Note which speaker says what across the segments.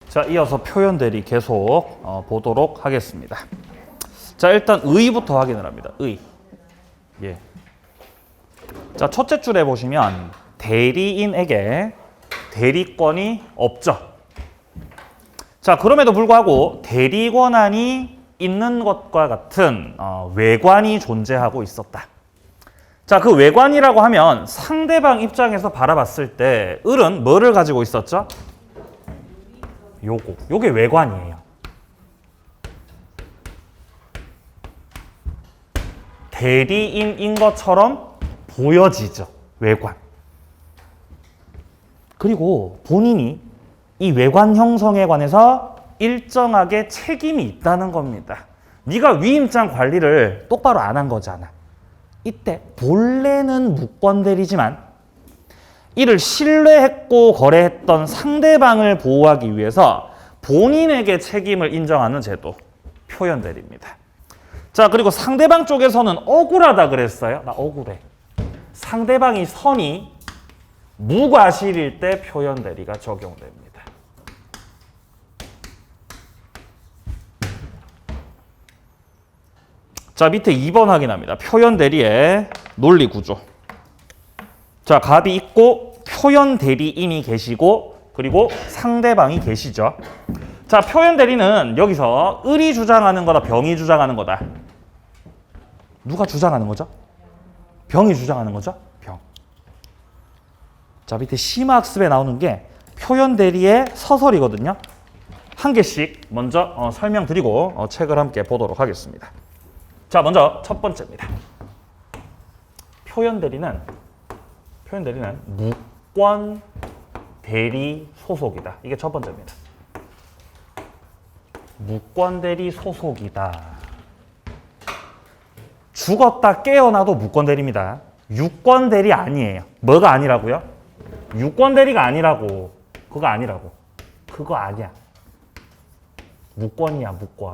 Speaker 1: 자, 이어서 표현 대리 계속 보도록 하겠습니다. 자, 일단 의부터 확인을 합니다. 의. 예. 자, 첫째 줄에 보시면 대리인에게 대리권이 없죠. 자, 그럼에도 불구하고 대리 권한이 있는 것과 같은 외관이 존재하고 있었다. 자, 그 외관이라고 하면 상대방 입장에서 바라봤을 때 을은 뭐를 가지고 있었죠? 요게 외관이에요. 대리인인 것처럼 보여지죠. 외관. 그리고 본인이 이 외관 형성에 관해서 일정하게 책임이 있다는 겁니다. 네가 위임장 관리를 똑바로 안 한 거잖아. 이때 본래는 무권대리지만 이를 신뢰했고 거래했던 상대방을 보호하기 위해서 본인에게 책임을 인정하는 제도, 표현대리입니다. 자, 그리고 상대방 쪽에서는 억울하다 그랬어요. 나 억울해. 상대방이 선이 무과실일 때 표현대리가 적용됩니다. 자, 밑에 2번 확인합니다. 표현대리의 논리구조. 자, 갑이 있고 표현대리인이 계시고 그리고 상대방이 계시죠. 자, 표현대리는 여기서 을이 주장하는 거다, 병이 주장하는 거다. 누가 주장하는 거죠? 병이 주장하는 거죠? 병. 자, 밑에 심화학습에 나오는 게 표현대리의 서설이거든요. 한 개씩 먼저 설명드리고 책을 함께 보도록 하겠습니다. 자, 먼저 첫 번째입니다. 표현대리는 무권 대리 소속이다. 이게 첫 번째입니다. 무권 대리 소속이다. 죽었다 깨어나도 무권 대리입니다. 유권 대리 아니에요. 뭐가 아니라고요? 유권 대리가 아니라고. 그거 아니라고. 그거 아니야. 무권이야, 무권.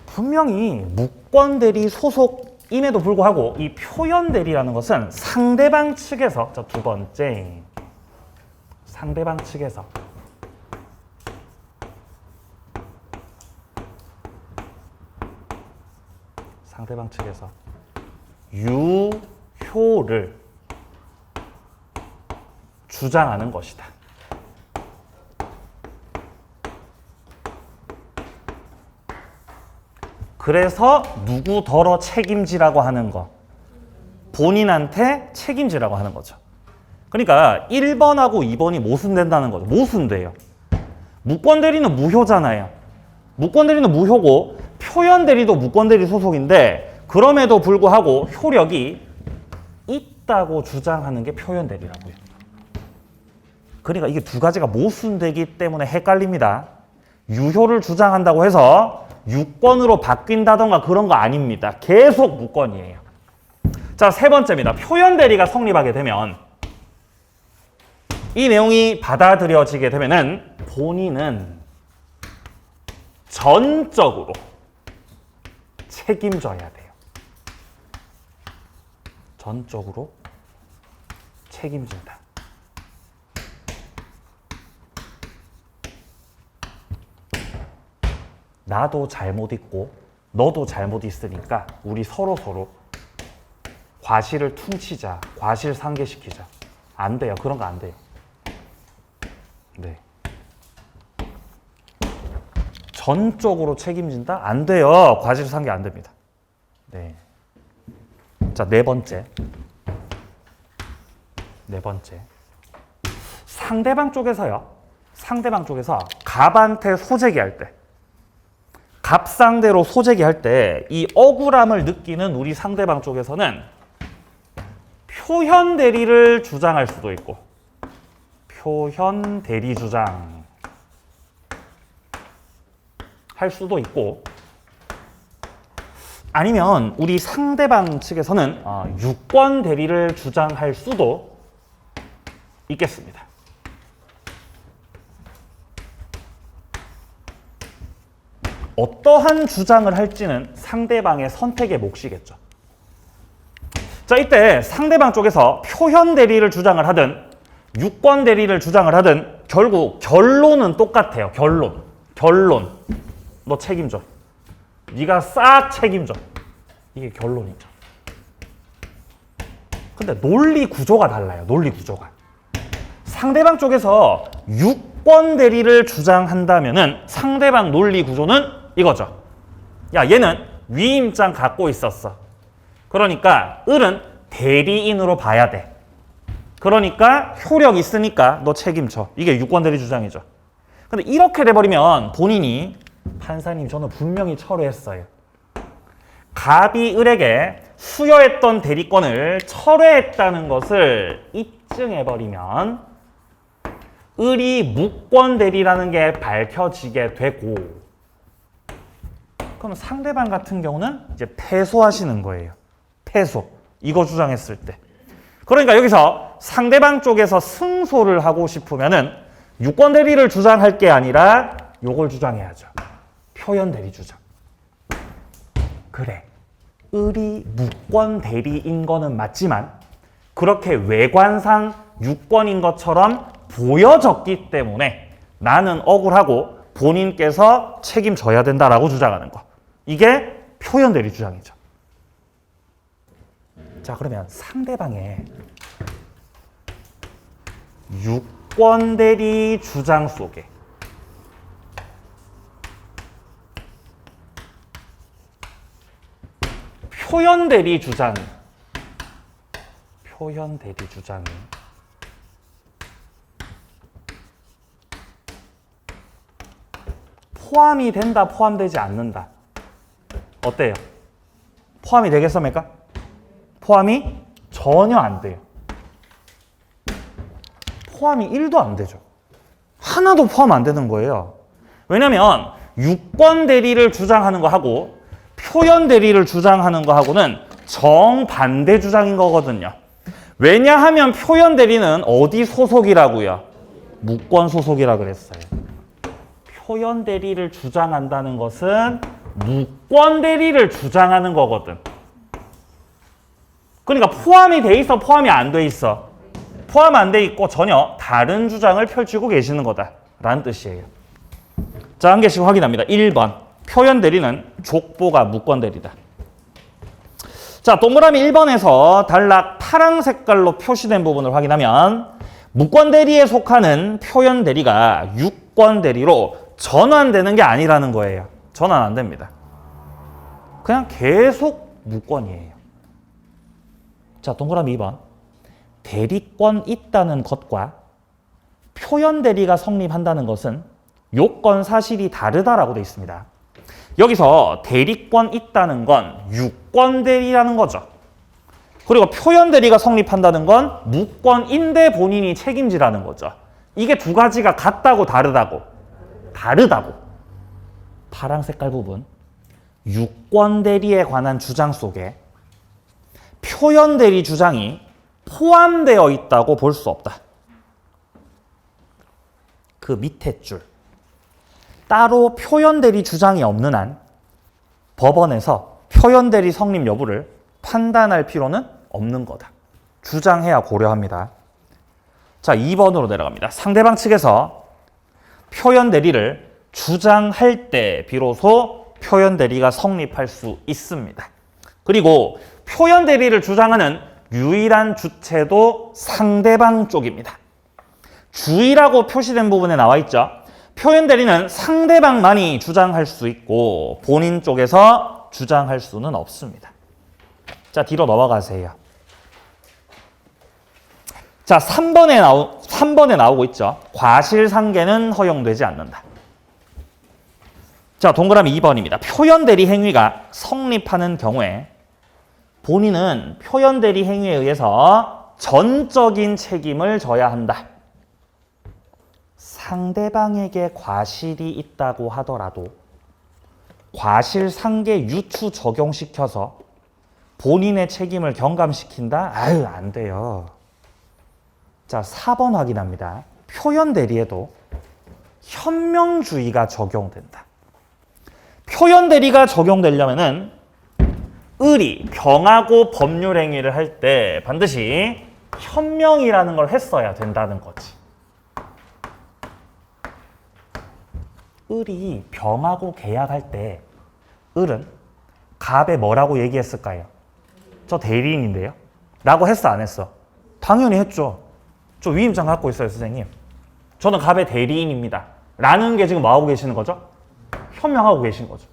Speaker 1: 분명히 무권 대리 소속임에도 불구하고 이 표현 대리라는 것은 상대방 측에서, 자, 두 번째, 상대방 측에서 유효를 주장하는 것이다. 그래서 누구더러 책임지라고 하는 거. 본인한테 책임지라고 하는 거죠. 그러니까 1번하고 2번이 모순된다는 거죠. 모순돼요. 무권대리는 무효잖아요. 무권대리는 무효고 표현대리도 무권대리 소속인데 그럼에도 불구하고 효력이 있다고 주장하는 게 표현대리라고요. 그러니까 이게 두 가지가 모순되기 때문에 헷갈립니다. 유효를 주장한다고 해서 유권으로 바뀐다던가 그런 거 아닙니다. 계속 무권이에요. 자, 세 번째입니다. 표현대리가 성립하게 되면 이 내용이 받아들여지게 되면은 본인은 전적으로 책임져야 돼요. 전적으로 책임진다. 나도 잘못 있고 너도 잘못 있으니까 우리 서로 과실을 퉁치자, 과실 상계시키자. 안 돼요. 그런 거 안 돼요. 네. 전적으로 책임진다? 안 돼요. 과실 상계 안 됩니다. 네. 자, 네 번째. 상대방 쪽에서 갑한테 소재기할 때, 갑 상대로 소재기할 때 이 억울함을 느끼는 우리 상대방 쪽에서는 표현 대리를 주장할 수도 있고, 표현 대리 주장 할 수도 있고, 아니면 우리 상대방 측에서는 유권 대리를 주장할 수도 있겠습니다. 어떠한 주장을 할지는 상대방의 선택의 몫이겠죠. 자, 이때 상대방 쪽에서 표현 대리를 주장을 하든 유권 대리를 주장을 하든 결국 결론은 똑같아요. 결론. 너 책임져. 네가 싹 책임져. 이게 결론이죠. 근데 논리 구조가 달라요. 논리 구조가. 상대방 쪽에서 유권 대리를 주장한다면은 상대방 논리 구조는 이거죠. 야, 얘는 위임장 갖고 있었어. 그러니까 을은 대리인으로 봐야 돼. 그러니까 효력 있으니까 너 책임져. 이게 유권 대리 주장이죠. 근데 이렇게 돼버리면 본인이 판사님 저는 분명히 철회했어요. 갑이 을에게 수여했던 대리권을 철회했다는 것을 입증해버리면 을이 무권 대리라는 게 밝혀지게 되고, 그럼 상대방 같은 경우는 이제 패소하시는 거예요. 패소. 이거 주장했을 때. 그러니까 여기서 상대방 쪽에서 승소를 하고 싶으면은 유권 대리를 주장할 게 아니라 요걸 주장해야죠. 표현 대리 주장. 그래. 을이 무권 대리인 거는 맞지만 그렇게 외관상 유권인 것처럼 보여졌기 때문에 나는 억울하고 본인께서 책임져야 된다라고 주장하는 거. 이게 표현 대리 주장이죠. 자, 그러면 상대방의 유권 대리 주장 속에 표현 대리 주장이 포함이 된다, 포함되지 않는다. 어때요? 포함이 되겠습니까? 포함이 전혀 안 돼요. 포함이 1도 안 되죠. 하나도 포함 안 되는 거예요. 왜냐면 유권 대리를 주장하는 거하고 표현 대리를 주장하는 거하고는 정반대 주장인 거거든요. 왜냐하면 표현 대리는 어디 소속이라고요? 무권 소속이라 그랬어요. 표현 대리를 주장한다는 것은 무권 대리를 주장하는 거거든. 그러니까 포함이 돼 있어, 포함이 안 돼 있어? 포함 안 돼 있고 전혀 다른 주장을 펼치고 계시는 거다라는 뜻이에요. 자, 한 개씩 확인합니다. 1번. 표현 대리는 족보가 무권 대리다. 자, 동그라미 1번에서 단락 파란 색깔로 표시된 부분을 확인하면 무권 대리에 속하는 표현 대리가 유권 대리로 전환되는 게 아니라는 거예요. 전환 안 됩니다. 그냥 계속 무권이에요. 자, 동그라미 2번. 대리권 있다는 것과 표현 대리가 성립한다는 것은 요건 사실이 다르다라고 되어 있습니다. 여기서 대리권 있다는 건 유권 대리라는 거죠. 그리고 표현 대리가 성립한다는 건 무권인데 본인이 책임지라는 거죠. 이게 두 가지가 같다고 다르다고? 다르다고. 파란 색깔 부분. 유권 대리에 관한 주장 속에 표현 대리 주장이 포함되어 있다고 볼 수 없다. 그 밑에 줄. 따로 표현 대리 주장이 없는 한 법원에서 표현 대리 성립 여부를 판단할 필요는 없는 거다. 주장해야 고려합니다. 자, 2번으로 내려갑니다. 상대방 측에서 표현 대리를 주장할 때 비로소 표현 대리가 성립할 수 있습니다. 그리고 표현 대리를 주장하는 유일한 주체도 상대방 쪽입니다. 주의라고 표시된 부분에 나와 있죠. 표현 대리는 상대방만이 주장할 수 있고 본인 쪽에서 주장할 수는 없습니다. 자, 뒤로 넘어가세요. 자, 3번에 나오고 있죠. 과실상계는 허용되지 않는다. 자, 동그라미 2번입니다. 표현 대리 행위가 성립하는 경우에 본인은 표현 대리 행위에 의해서 전적인 책임을 져야 한다. 상대방에게 과실이 있다고 하더라도 과실상계 유추 적용시켜서 본인의 책임을 경감시킨다? 아유, 안 돼요. 자, 4번 확인합니다. 표현 대리에도 현명주의가 적용된다. 표현 대리가 적용되려면은 을이 병하고 법률 행위를 할 때 반드시 현명이라는 걸 했어야 된다는 거지. 을이 병하고 계약할 때 을은 갑에 뭐라고 얘기했을까요? 저 대리인인데요? 라고 했어 안 했어? 당연히 했죠. 저 위임장 갖고 있어요 선생님. 저는 갑의 대리인입니다. 라는 게 지금 뭐하고 계시는 거죠? 현명하고 계신 거죠.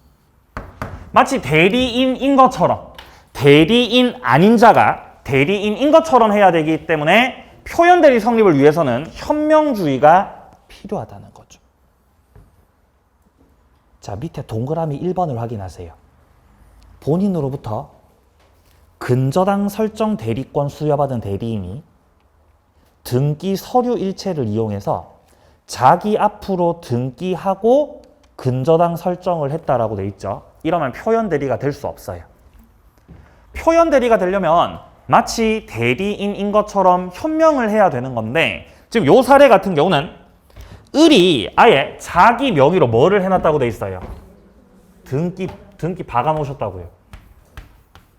Speaker 1: 마치 대리인인 것처럼 대리인 아닌 자가 대리인인 것처럼 해야 되기 때문에 표현 대리 성립을 위해서는 현명주의가 필요하다는 거죠. 자, 밑에 동그라미 1번을 확인하세요. 본인으로부터 근저당 설정 대리권 수여받은 대리인이 등기 서류 일체를 이용해서 자기 앞으로 등기하고 근저당 설정을 했다라고 돼 있죠. 이러면 표현 대리가 될 수 없어요. 표현 대리가 되려면 마치 대리인인 것처럼 현명을 해야 되는 건데 지금 요 사례 같은 경우는 을이 아예 자기 명의로 뭐를 해놨다고 돼 있어요? 등기 박아놓으셨다고요.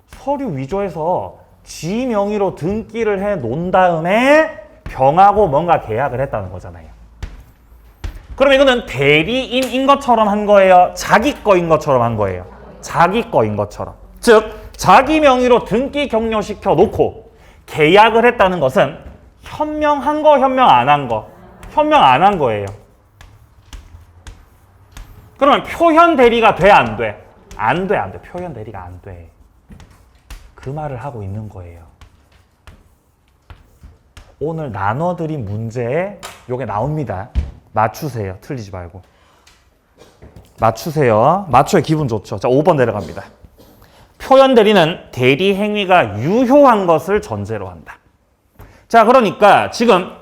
Speaker 1: 서류 위조해서 지 명의로 등기를 해 놓은 다음에 병하고 뭔가 계약을 했다는 거잖아요. 그럼 이거는 대리인인 것처럼 한 거예요? 자기 거인 것처럼 한 거예요? 자기 거인 것처럼. 즉 자기 명의로 등기 격려시켜 놓고 계약을 했다는 것은 현명한 거, 현명 안 한 거? 현명 안 한 거예요. 그러면 표현 대리가 돼, 안 돼? 안 돼, 안 돼. 표현 대리가 안 돼. 그 말을 하고 있는 거예요. 오늘 나눠드린 문제에 요게 나옵니다. 맞추세요. 틀리지 말고. 맞추세요. 맞춰야 기분 좋죠. 자, 5번 내려갑니다. 표현 대리는 대리 행위가 유효한 것을 전제로 한다. 자, 그러니까 지금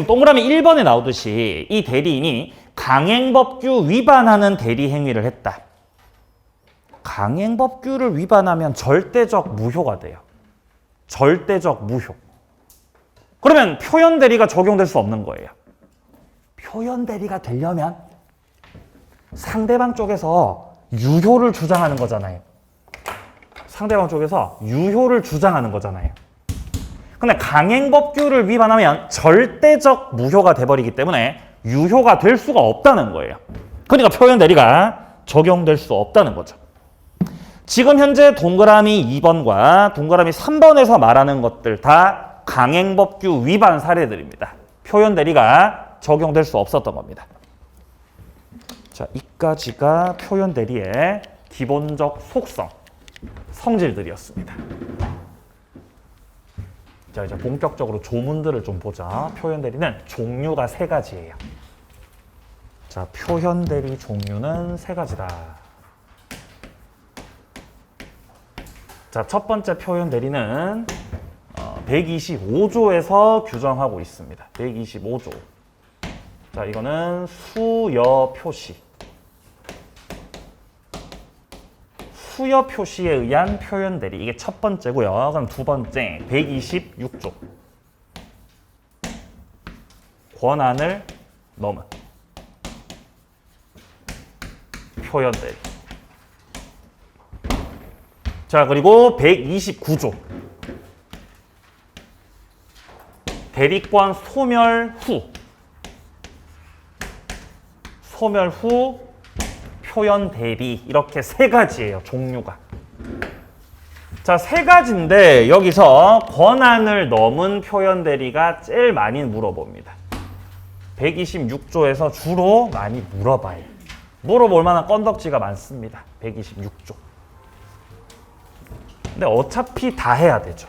Speaker 1: 동그라미 1번에 나오듯이 이 대리인이 강행법규 위반하는 대리 행위를 했다. 강행법규를 위반하면 절대적 무효가 돼요. 절대적 무효. 그러면 표현 대리가 적용될 수 없는 거예요. 표현 대리가 되려면 상대방 쪽에서 유효를 주장하는 거잖아요. 상대방 쪽에서 유효를 주장하는 거잖아요. 근데 강행법규를 위반하면 절대적 무효가 돼버리기 때문에 유효가 될 수가 없다는 거예요. 그러니까 표현 대리가 적용될 수 없다는 거죠. 지금 현재 동그라미 2번과 동그라미 3번에서 말하는 것들 다 강행법규 위반 사례들입니다. 표현 대리가 적용될 수 없었던 겁니다. 자, 이까지가 표현 대리의 기본적 속성, 성질들이었습니다. 자, 이제 본격적으로 조문들을 좀 보자. 표현 대리는 종류가 3가지예요. 자, 표현 대리 종류는 3가지다. 자, 첫 번째 표현 대리는 125조에서 규정하고 있습니다. 125조. 자, 이거는 수여 표시. 수여 표시에 의한 표현 대리. 이게 첫 번째고요. 그럼 두 번째 126조. 권한을 넘은 표현 대리. 자, 그리고 129조. 대리권 소멸 후. 소멸 후 표현 대리. 이렇게 3가지예요, 종류가. 자, 3가지인데 여기서 권한을 넘은 표현 대리가 제일 많이 물어봅니다. 126조에서 주로 많이 물어봐요. 물어볼 만한 건덕지가 많습니다. 126조. 근데 어차피 다 해야 되죠.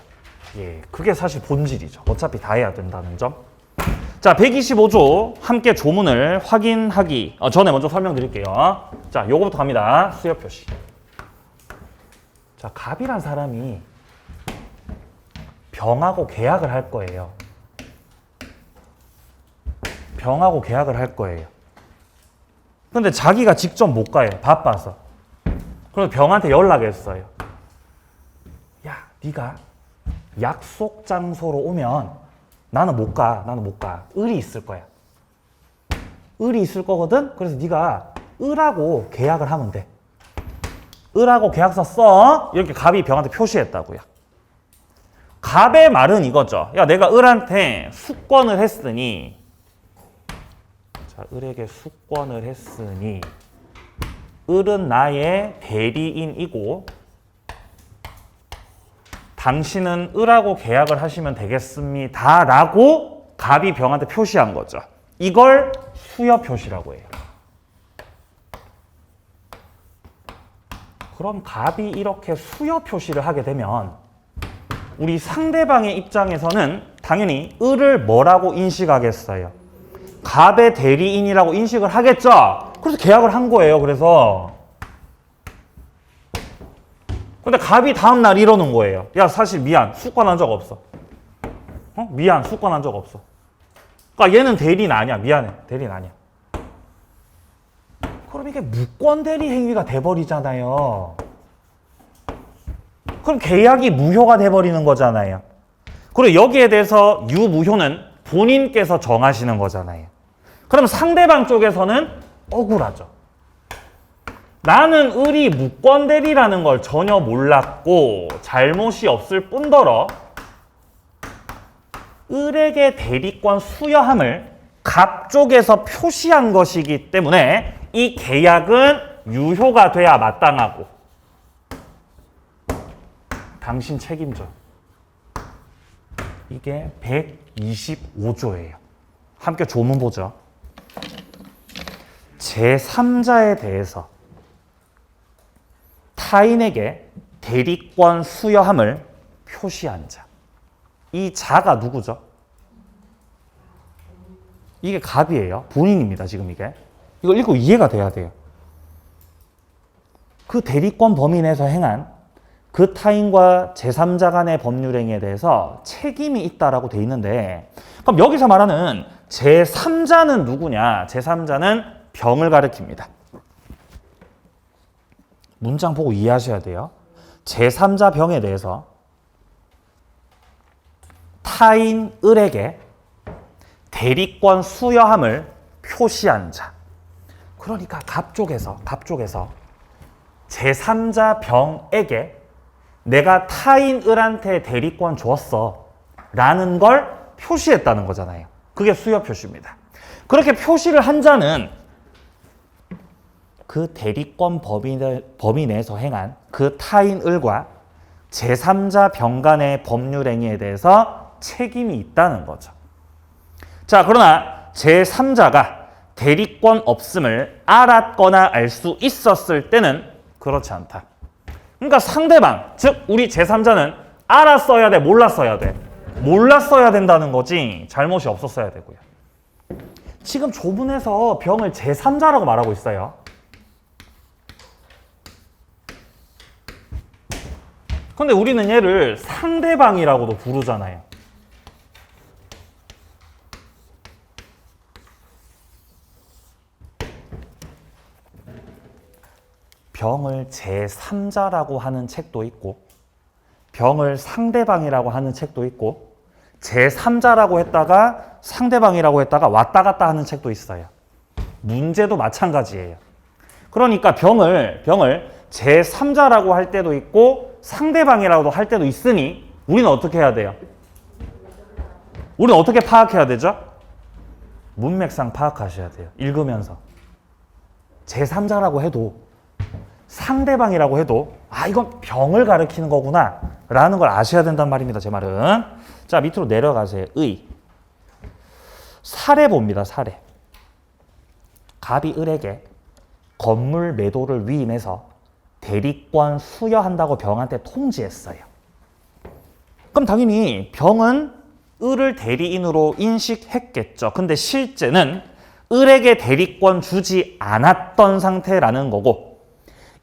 Speaker 1: 예, 그게 사실 본질이죠. 어차피 다 해야 된다는 점. 자, 125조 함께 조문을 확인하기 전에 먼저 설명드릴게요. 자, 요거부터 갑니다. 수여 표시. 자, 갑이란 사람이 병하고 계약을 할 거예요. 병하고 계약을 할 거예요. 근데 자기가 직접 못 가요. 바빠서. 그래서 병한테 연락했어요. 야, 네가 약속 장소로 오면 나는 못 가. 나는 못 가. 을이 있을 거야. 을이 있을 거거든? 그래서 네가 을하고 계약을 하면 돼. 을하고 계약서 써. 이렇게 갑이 병한테 표시했다고요. 갑의 말은 이거죠. 야, 내가 을한테 수권을 했으니, 자, 을에게 수권을 했으니, 을은 나의 대리인이고, 당신은 을하고 계약을 하시면 되겠습니다. 라고 갑이 병한테 표시한 거죠. 이걸 수여 표시라고 해요. 그럼 갑이 이렇게 수여 표시를 하게 되면 우리 상대방의 입장에서는 당연히 을을 뭐라고 인식하겠어요? 갑의 대리인이라고 인식을 하겠죠? 그래서 계약을 한 거예요. 그래서 근데 갑이 다음날 이러는 거예요. 야, 사실 미안. 수권한 적 없어. 미안. 수권한 적 없어. 그러니까 얘는 대리인 아니야. 미안해. 대리인 아니야. 그럼 이게 무권 대리 행위가 돼버리잖아요. 그럼 계약이 무효가 돼버리는 거잖아요. 그리고 여기에 대해서 유무효는 본인께서 정하시는 거잖아요. 그럼 상대방 쪽에서는 억울하죠. 나는 을이 무권 대리라는 걸 전혀 몰랐고 잘못이 없을 뿐더러 을에게 대리권 수여함을 갑 쪽에서 표시한 것이기 때문에 이 계약은 유효가 돼야 마땅하고 당신 책임져. 이게 125조예요. 함께 조문 보죠. 제3자에 대해서 타인에게 대리권 수여함을 표시한 자. 이 자가 누구죠? 이게 갑이에요. 본인입니다. 지금 이게. 이걸 읽고 이해가 돼야 돼요. 그 대리권 범위 내에서 행한 그 타인과 제3자 간의 법률행위에 대해서 책임이 있다라고 돼 있는데 그럼 여기서 말하는 제3자는 누구냐? 제3자는 병을 가리킵니다. 문장 보고 이해하셔야 돼요. 제3자 병에 대해서 타인 을에게 대리권 수여함을 표시한 자. 그러니까 갑 쪽에서 제3자 병에게 내가 타인 을한테 대리권 줬어 라는 걸 표시했다는 거잖아요. 그게 수여 표시입니다. 그렇게 표시를 한 자는 그 대리권 범위 내에서 행한 그 타인 을과 제3자 병 간의 법률행위에 대해서 책임이 있다는 거죠. 자, 그러나 제3자가 대리권 없음을 알았거나 알 수 있었을 때는 그렇지 않다. 그러니까 상대방, 즉 우리 제3자는 알았어야 돼, 몰랐어야 돼? 몰랐어야 된다는 거지 잘못이 없었어야 되고요. 지금 조문에서 병을 제3자라고 말하고 있어요. 근데 우리는 얘를 상대방이라고도 부르잖아요. 병을 제3자라고 하는 책도 있고 병을 상대방이라고 하는 책도 있고 제3자라고 했다가 상대방이라고 했다가 왔다 갔다 하는 책도 있어요. 문제도 마찬가지예요. 그러니까 병을 제3자라고 할 때도 있고 상대방이라고도 할 때도 있으니 우리는 어떻게 해야 돼요? 우리는 어떻게 파악해야 되죠? 문맥상 파악하셔야 돼요. 읽으면서. 제3자라고 해도 상대방이라고 해도 아 이건 병을 가리키는 거구나 라는 걸 아셔야 된단 말입니다. 제 말은. 자, 밑으로 내려가세요. 사례 봅니다. 사례. 갑이 을에게 건물 매도를 위임해서 대리권 수여한다고 병한테 통지했어요. 그럼 당연히 병은 을을 대리인으로 인식했겠죠. 근데 실제는 을에게 대리권 주지 않았던 상태라는 거고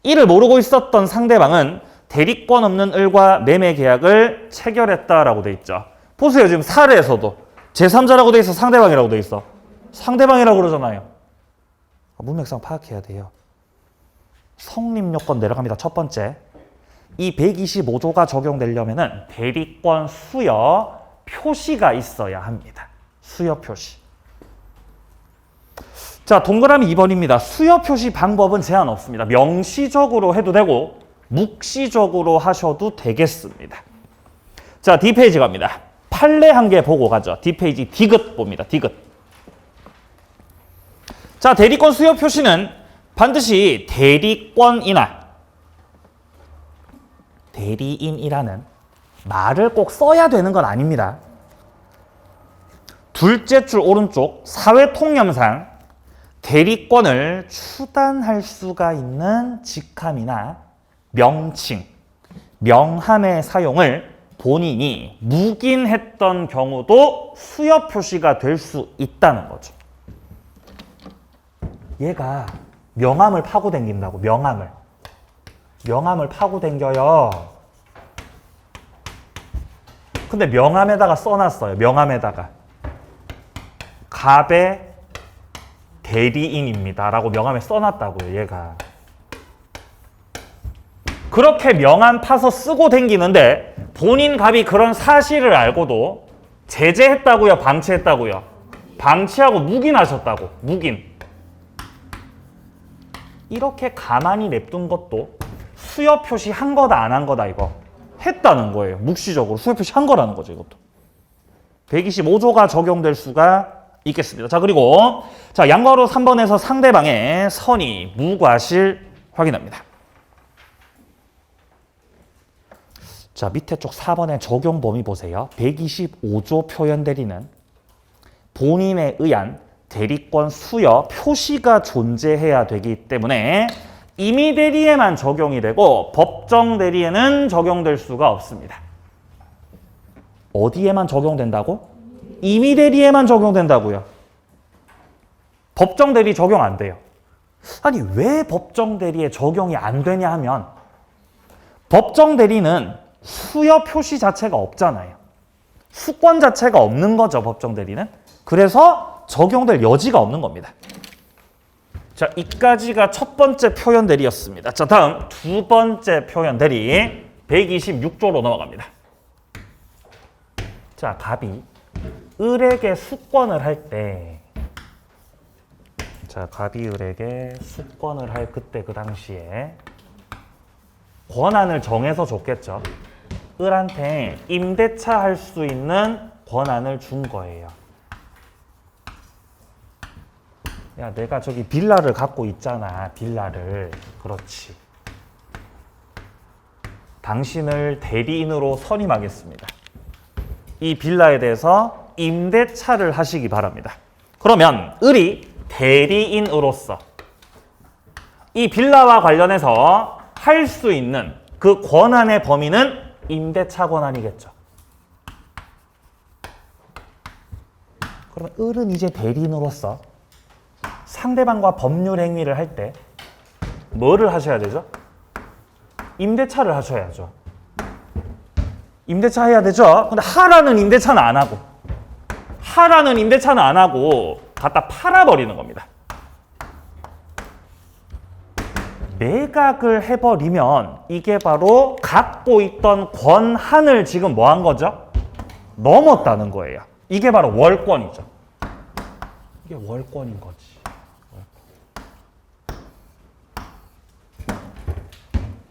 Speaker 1: 이를 모르고 있었던 상대방은 대리권 없는 을과 매매 계약을 체결했다라고 돼 있죠. 보세요. 지금 사례에서도 제3자라고 돼 있어, 상대방이라고 돼 있어. 상대방이라고 그러잖아요. 문맥상 파악해야 돼요. 성립 요건 내려갑니다. 첫 번째. 이 125조가 적용되려면은 대리권 수여 표시가 있어야 합니다. 수여 표시. 자, 동그라미 2번입니다. 수여 표시 방법은 제한 없습니다. 명시적으로 해도 되고 묵시적으로 하셔도 되겠습니다. 자, D페이지 갑니다. 판례 한 개 보고 가죠. D페이지 디귿 봅니다. 디귿. 자, 대리권 수요 표시는 반드시 대리권이나 대리인이라는 말을 꼭 써야 되는 건 아닙니다. 둘째 줄 오른쪽 사회통념상 대리권을 추단할 수가 있는 직함이나 명칭, 명함의 사용을 본인이 묵인했던 경우도 수요 표시가 될 수 있다는 거죠. 얘가 명함을 파고 댕긴다고, 명함을 파고 댕겨요. 근데 명함에다가 써놨어요. 명함에다가 갑의 대리인입니다 라고 명함에 써놨다고요. 얘가 그렇게 명함 파서 쓰고 댕기는데 본인 갑이 그런 사실을 알고도 제재했다고요, 방치했다고요? 방치하고 묵인하셨다고. 묵인. 이렇게 가만히 냅둔 것도 수요 표시 한 거다 안 한 거다 이거 했다는 거예요. 묵시적으로 수요 표시 한 거라는 거죠. 이것도 125조가 적용될 수가 있겠습니다. 자, 그리고 자, 양괄호 3번에서 상대방의 선의, 무과실 확인합니다. 자, 밑에 쪽 4번의 적용 범위 보세요. 125조 표현 대리는 본인에 의한 대리권 수여 표시가 존재해야 되기 때문에 임의 대리에만 적용이 되고 법정 대리에는 적용될 수가 없습니다. 어디에만 적용된다고? 임의 대리에만 적용된다고요. 법정 대리 적용 안 돼요. 아니, 왜 법정 대리에 적용이 안 되냐 하면 법정 대리는 수여 표시 자체가 없잖아요. 수권 자체가 없는 거죠, 법정 대리는. 그래서 적용될 여지가 없는 겁니다. 자, 이까지가 첫 번째 표현 대리였습니다. 자, 다음 두 번째 표현 대리 126조로 넘어갑니다. 자, 갑이 을에게 수권을 할 때, 자, 갑이 을에게 수권을 할 그때 그 당시에 권한을 정해서 줬겠죠. 을한테 임대차 할 수 있는 권한을 준 거예요. 야, 내가 저기 빌라를 갖고 있잖아. 빌라를. 그렇지. 당신을 대리인으로 선임하겠습니다. 이 빌라에 대해서 임대차를 하시기 바랍니다. 그러면 을이 대리인으로서 이 빌라와 관련해서 할 수 있는 그 권한의 범위는 임대차 권한이겠죠. 그러면 을은 이제 대리인으로서 상대방과 법률 행위를 할 때 뭐를 하셔야 되죠? 임대차를 하셔야죠. 임대차 해야 되죠? 근데 하라는 임대차는 안 하고, 하라는 임대차는 안 하고 갖다 팔아버리는 겁니다. 매각을 해버리면 이게 바로 갖고 있던 권한을 지금 뭐 한 거죠? 넘었다는 거예요. 이게 바로 월권이죠. 이게 월권인 거지.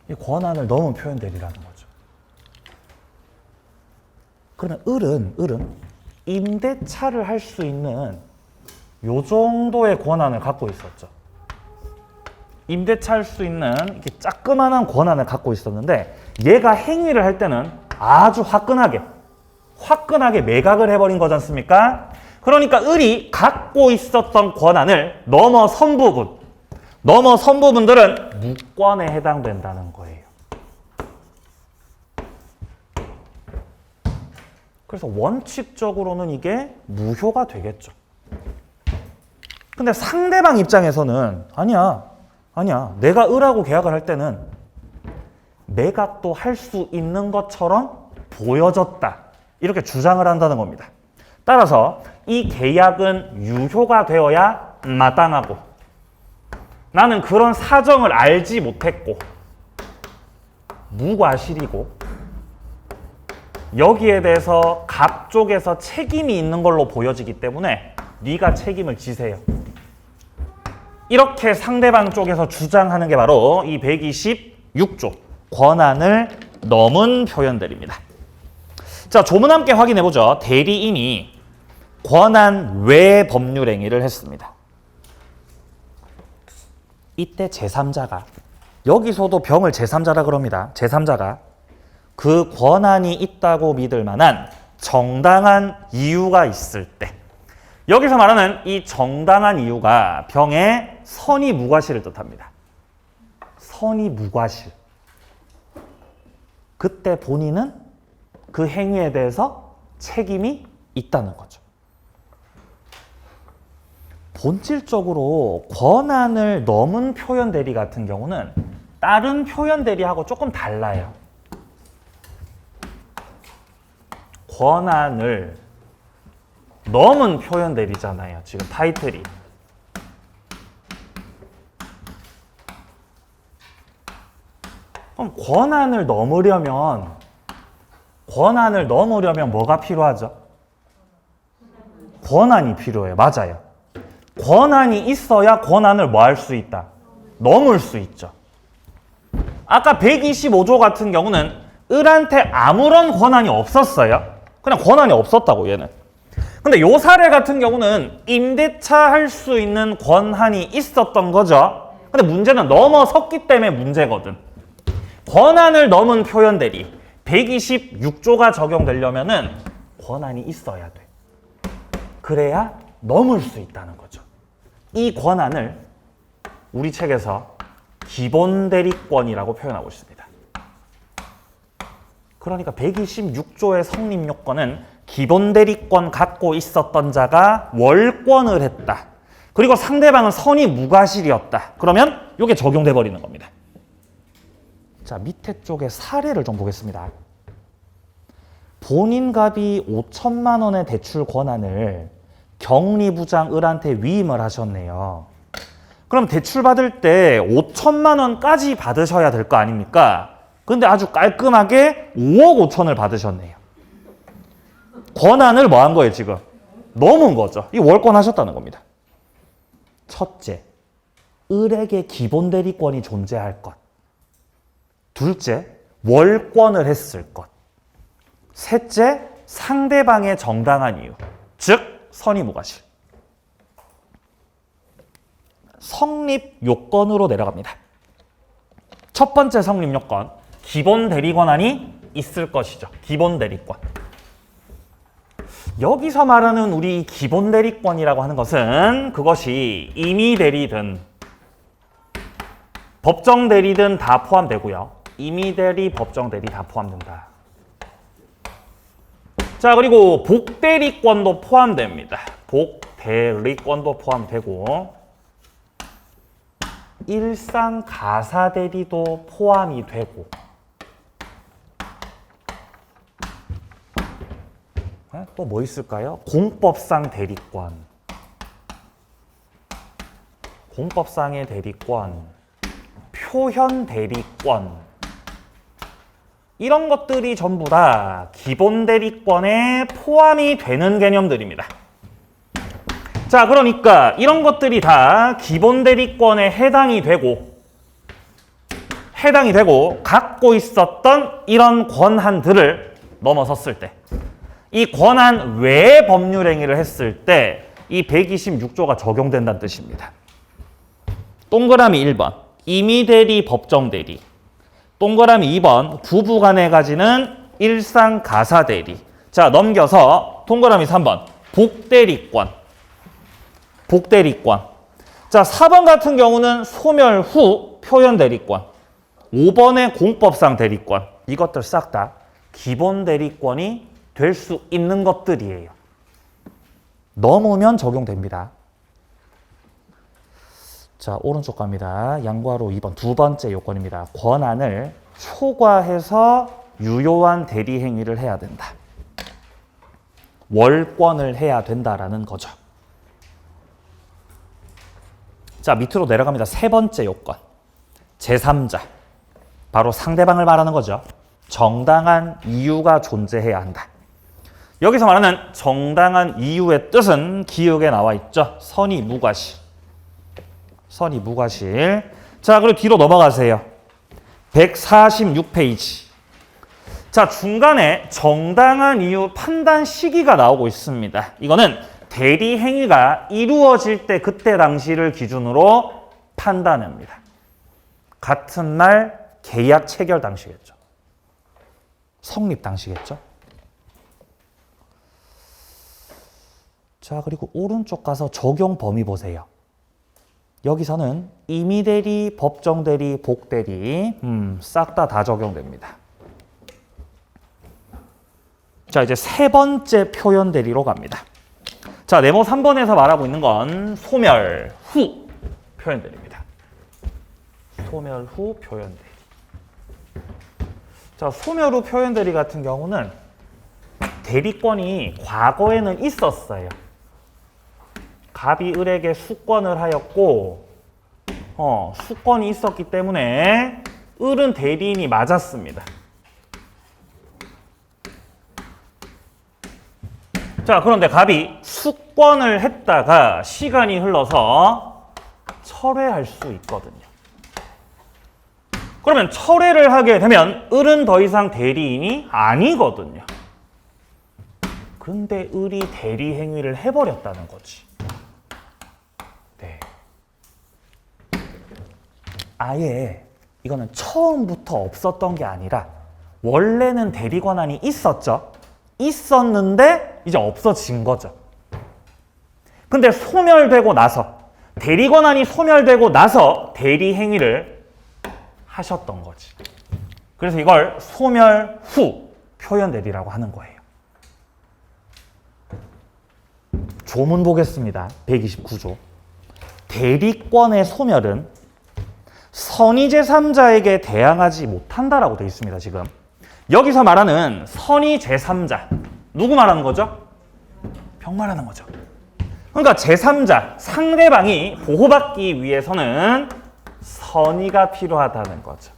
Speaker 1: 이 권한을 넘은 표현 대리라는 거죠. 그러면 을은 임대차를 할 수 있는 요 정도의 권한을 갖고 있었죠. 임대차 할 수 있는 이렇게 짜끄만한 권한을 갖고 있었는데 얘가 행위를 할 때는 아주 화끈하게 매각을 해버린 거지 않습니까? 그러니까 을이 갖고 있었던 권한을 넘어선 부분들은 무권에 해당된다는 거예요. 그래서 원칙적으로는 이게 무효가 되겠죠. 근데 상대방 입장에서는 아니야. 내가 을하고 계약을 할 때는 매각도 할 수 있는 것처럼 보여졌다. 이렇게 주장을 한다는 겁니다. 따라서 이 계약은 유효가 되어야 마땅하고 나는 그런 사정을 알지 못했고 무과실이고 여기에 대해서 갑 쪽에서 책임이 있는 걸로 보여지기 때문에 네가 책임을 지세요. 이렇게 상대방 쪽에서 주장하는 게 바로 이 126조 권한을 넘은 표현들입니다. 자, 조문 함께 확인해보죠. 대리인이 권한 외 법률 행위를 했습니다. 이때 제3자가, 여기서도 병을 제3자라 그럽니다. 제3자가 그 권한이 있다고 믿을 만한 정당한 이유가 있을 때, 여기서 말하는 이 정당한 이유가 병의 선의 무과실을 뜻합니다. 선의 무과실. 그때 본인은 그 행위에 대해서 책임이 있다는 거죠. 본질적으로 권한을 넘은 표현 대리 같은 경우는 다른 표현 대리하고 조금 달라요. 권한을 넘은 표현 대리잖아요. 지금 타이틀이. 그럼 권한을 넘으려면 뭐가 필요하죠? 권한이 필요해요. 맞아요. 권한이 있어야 권한을 뭐 할 수 있다? 넘을 수 있죠. 아까 125조 같은 경우는 을한테 아무런 권한이 없었어요. 그냥 권한이 없었다고 얘는. 근데 요 사례 같은 경우는 임대차 할 수 있는 권한이 있었던 거죠. 근데 문제는 넘어섰기 때문에 문제거든. 권한을 넘은 표현 대리 126조가 적용되려면은 권한이 있어야 돼. 그래야 넘을 수 있다는 거죠. 이 권한을 우리 책에서 기본 대리권이라고 표현하고 있습니다. 그러니까 126조의 성립 요건은 기본 대리권 갖고 있었던 자가 월권을 했다. 그리고 상대방은 선의 무과실이었다. 그러면 이게 적용돼 버리는 겁니다. 자, 밑에 쪽에 사례를 좀 보겠습니다. 본인갑이 5천만 원의 대출 권한을 경리부장 을한테 위임을 하셨네요. 그럼 대출 받을 때 5천만 원까지 받으셔야 될 거 아닙니까? 근데 아주 깔끔하게 5억 5천을 받으셨네요. 권한을 뭐 한 거예요, 지금? 넘은 거죠. 이 월권 하셨다는 겁니다. 첫째, 을에게 기본 대리권이 존재할 것. 둘째, 월권을 했을 것. 셋째, 상대방의 정당한 이유. 즉, 선의 무과실. 성립 요건으로 내려갑니다. 첫 번째 성립 요건, 기본 대리 권한이 있을 것이죠. 기본 대리권. 여기서 말하는 우리 기본 대리권이라고 하는 것은 그것이 임의 대리든 법정 대리든 다 포함되고요. 임의 대리, 법정 대리 다 포함된다. 자, 그리고 복대리권도 포함됩니다. 복대리권도 포함되고 일상 가사 대리도 포함이 되고 또 뭐 있을까요? 공법상 대리권, 공법상의 대리권, 표현 대리권 이런 것들이 전부 다 기본 대리권에 포함이 되는 개념들입니다. 자, 그러니까 이런 것들이 다 기본 대리권에 해당이 되고 갖고 있었던 이런 권한들을 넘어섰을 때, 이 권한 외의 법률 행위를 했을 때 이 126조가 적용된다는 뜻입니다. 동그라미 1번 임의 대리, 법정 대리. 동그라미 2번 부부간에 가지는 일상 가사 대리. 자, 넘겨서 동그라미 3번 복대리권. 복대리권. 자, 4번 같은 경우는 소멸 후 표현 대리권. 5번의 공법상 대리권. 이것들 싹 다 기본 대리권이 될 수 있는 것들이에요. 넘으면 적용됩니다. 자, 오른쪽 갑니다. 양괄호 2번 두 번째 요건입니다. 권한을 초과해서 유효한 대리 행위를 해야 된다. 월권을 해야 된다라는 거죠. 자, 밑으로 내려갑니다. 세 번째 요건. 제3자. 바로 상대방을 말하는 거죠. 정당한 이유가 존재해야 한다. 여기서 말하는 정당한 이유의 뜻은 기역에 나와 있죠. 선의 무과실. 선의 무과실. 자, 그리고 뒤로 넘어가세요. 146페이지. 자, 중간에 정당한 이유 판단 시기가 나오고 있습니다. 이거는 대리 행위가 이루어질 때 그때 당시를 기준으로 판단합니다. 같은 날 계약 체결 당시겠죠. 성립 당시겠죠. 자, 그리고 오른쪽 가서 적용 범위 보세요. 여기서는 임의대리, 법정대리, 복대리 싹 다 적용됩니다. 자, 이제 세 번째 표현대리로 갑니다. 자, 네모 3번에서 말하고 있는 건 소멸 후 표현대리입니다. 소멸 후 표현대리. 자, 소멸 후 표현대리 같은 경우는 대리권이 과거에는 있었어요. 갑이 을에게 수권을 하였고 수권이 있었기 때문에 을은 대리인이 맞았습니다. 자, 그런데 갑이 수권을 했다가 시간이 흘러서 철회할 수 있거든요. 그러면 철회를 하게 되면 을은 더 이상 대리인이 아니거든요. 근데 을이 대리 행위를 해버렸다는 거지. 네. 아예 이거는 처음부터 없었던 게 아니라 원래는 대리 권한이 있었죠. 있었는데 이제 없어진 거죠. 근데 소멸되고 나서 대리 권한이 소멸되고 나서 대리 행위를 하셨던 거지. 그래서 이걸 소멸 후 표현대리라고 하는 거예요. 조문 보겠습니다. 129조. 대리권의 소멸은 선의 제3자에게 대항하지 못한다라고 되어 있습니다. 지금 여기서 말하는 선의 제3자 누구 말하는 거죠? 병 말하는 거죠. 그러니까 제3자 상대방이 보호받기 위해서는 선의가 필요하다는 거죠.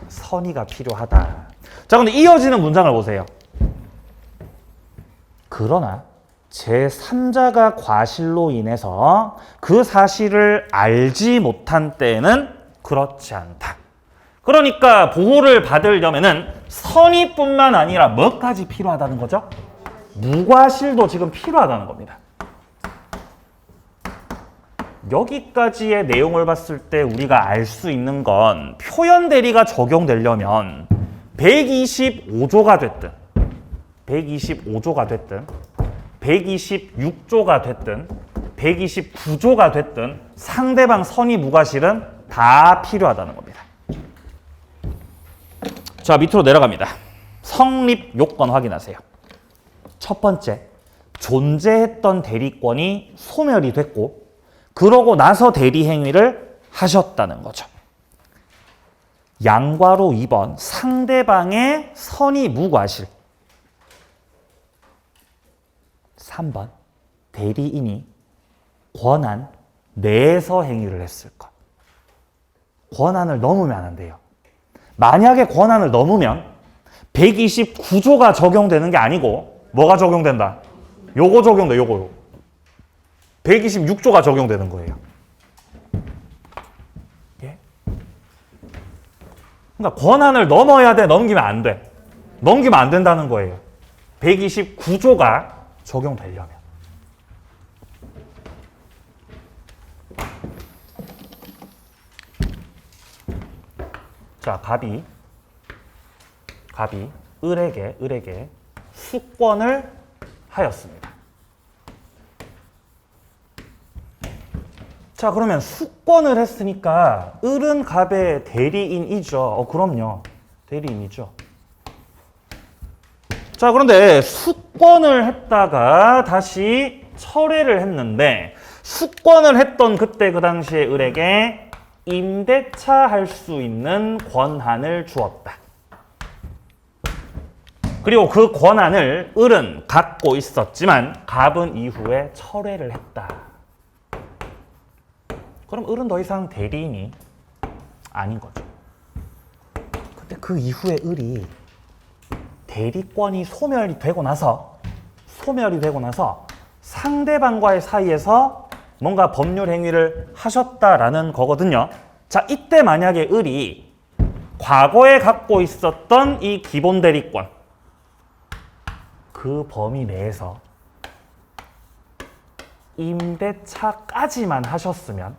Speaker 1: 선의가 필요하다. 자, 근데 이어지는 문장을 보세요. 그러나 제3자가 과실로 인해서 그 사실을 알지 못한 때에는 그렇지 않다. 그러니까 보호를 받으려면은 선의뿐만 아니라 뭐까지 필요하다는 거죠? 무과실도 지금 필요하다는 겁니다. 여기까지의 내용을 봤을 때 우리가 알 수 있는 건 표현대리가 적용되려면 125조가 됐든 125조가 됐든 126조가 됐든 129조가 됐든 상대방 선의 무과실은 다 필요하다는 겁니다. 자, 밑으로 내려갑니다. 성립 요건 확인하세요. 첫 번째, 존재했던 대리권이 소멸이 됐고 그러고 나서 대리 행위를 하셨다는 거죠. 양괄호 2번, 상대방의 선의 무과실. 3번, 대리인이 권한 내에서 행위를 했을 것. 권한을 넘으면 안 돼요. 만약에 권한을 넘으면 129조가 적용되는 게 아니고 뭐가 적용된다? 요거 적용돼, 요거. 126조가 적용되는 거예요. 예? 그러니까 권한을 넘어야 돼, 넘기면 안 돼. 넘기면 안 된다는 거예요. 129조가 적용되려면. 자, 갑이 을에게 수권을 하였습니다. 자, 그러면 수권을 했으니까 을은 갑의 대리인이죠. 그럼요. 대리인이죠. 자, 그런데 수권을 했다가 다시 철회를 했는데 수권을 했던 그때 그 당시에 을에게 임대차 할 수 있는 권한을 주었다. 그리고 그 권한을 을은 갖고 있었지만 갑은 이후에 철회를 했다. 그럼 을은 더 이상 대리인이 아닌 거죠. 근데 그 이후에 을이 대리권이 소멸이 되고 나서 상대방과의 사이에서 뭔가 법률 행위를 하셨다라는 거거든요. 자, 이때 만약에 을이 과거에 갖고 있었던 이 기본 대리권 그 범위 내에서 임대차까지만 하셨으면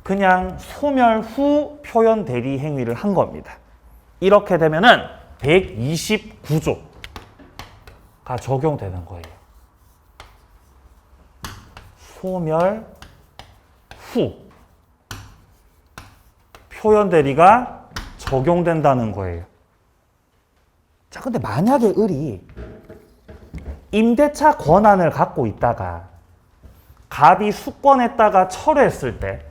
Speaker 1: 그냥 소멸 후 표현 대리 행위를 한 겁니다. 이렇게 되면은 129조가 적용되는 거예요. 소멸 후 표현 대리가 적용된다는 거예요. 자, 근데 만약에 을이 임대차 권한을 갖고 있다가 갑이 수권했다가 철회했을 때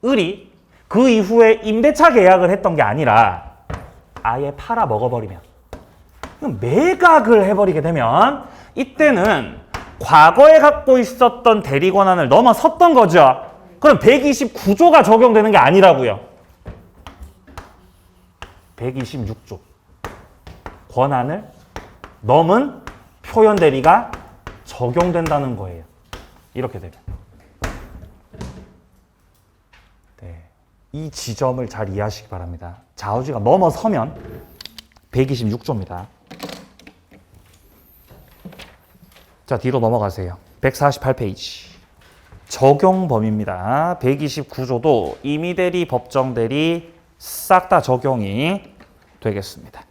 Speaker 1: 을이 그 이후에 임대차 계약을 했던 게 아니라 아예 팔아 먹어버리면, 매각을 해버리게 되면 이때는 과거에 갖고 있었던 대리 권한을 넘어섰던 거죠. 그럼 129조가 적용되는 게 아니라고요. 126조. 권한을 넘은 표현 대리가 적용된다는 거예요. 이렇게 되면. 네. 이 지점을 잘 이해하시기 바랍니다. 좌우지가 넘어서면 126조입니다. 자, 뒤로 넘어가세요. 148페이지. 적용 범위입니다. 129조도 임의대리, 법정대리 싹 다 적용이 되겠습니다.